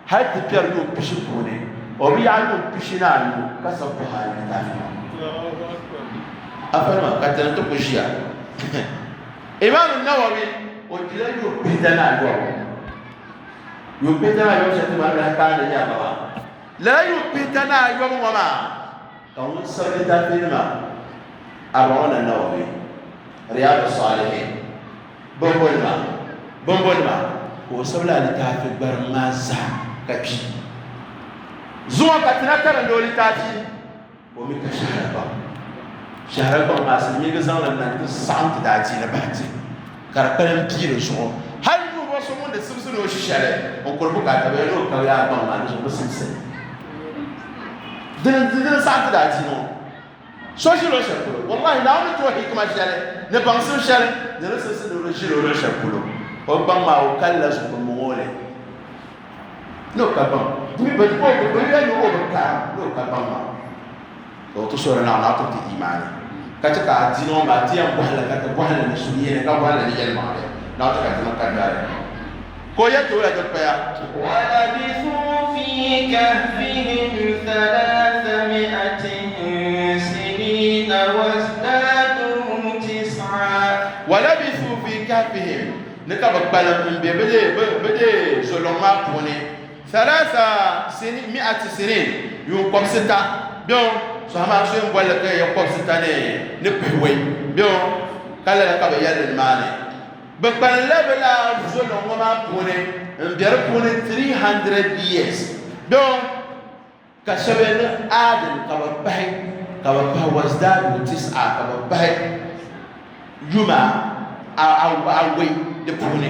har ti piyar yo bishi pune o bi ya yo bishi na yo ka sa Buhari ta afalma ka tan to kushiya Imam Nawawi o kila yo bidana yo bidana yo sa tuma da ka da ya baba la yo bidana yo mama ka mun sabi ta filma Arba'un Nawawi Riyadus Salihin bombolma ko sabla da ta fi bar maza kafi zuwa ka tana karan dole ta fi ko mi ka shahara ba masu mi ga zaunan nan ta samu ta dace na bace karkarin fiye su har yi wasu mun da sun suno shi share on kurbu ka ta bayo ka ya ban ma da su sun sai dan sa ta dace no so shi lo shakuro wallahi na wani to hikma share ne ban sun share da rasu sun lo shi lo shakuro o ban ma o kalla su ko mole no ka ban mi ba ko ko ya no o ka no ka ban ma to to sura na to ti imani katika dino ma ti an bwala ka bwala ni suriye ka bwala ni yelma na to ka tuma ka dare ko ya to ya to pa ya wala bisu fi kahfihim 300 sinina wasdadu 9 wala bisu fi kahfihim ne ka bakbala mbe bede zoloma pone 300 sinin yu komsita don so hama so en bolle ke yakko sitane ne pewe bio kala ka be yalla mane be ban lebela so no ma pone mbiar pone 300 years bio ka shabel adam ka ba wasdad 9 ka ba juma awe de pone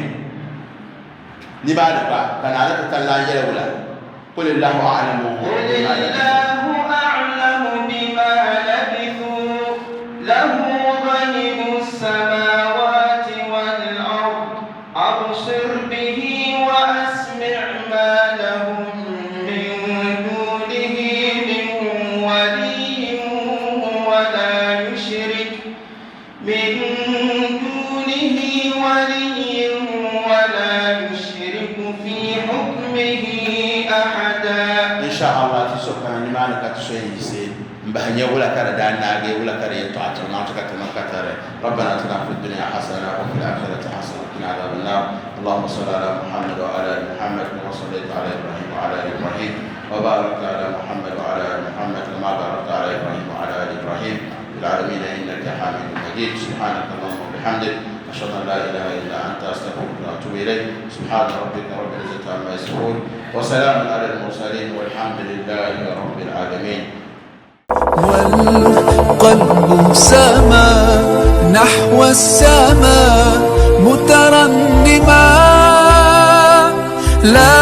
ni ba da ba kana da tallan yalla wala qul illahu a'lamu بما لبثوا له غيب السماوات والأرض أبصر به وأسمع ما لهم من دونه من ولي ولا يشرك في حكمه أحدا إن شاء الله تسوكنا نمانا كتشوين يسير بهنيا ولا كره دانا ولا كره يطاعت ما تكتم كتر ربنا اتنا في الدنيا حسنه وفي الاخره حسنه وقنا عذاب النار اللهم صل على محمد وعلى ال محمد كما صليت على ابراهيم وعلى ال ابراهيم وبارك على محمد وعلى ال محمد كما باركت على ابراهيم وعلى ال ابراهيم في العالمين انك حميد مجيد سبحانك اللهم وبحمدك اشهد ان لا اله الا انت استغفرك واتوب اليك سبحان ربك رب العزه عما يصفون وسلام على المرسلين والحمد لله رب العالمين والقلب سما نحو السماء مترنما لا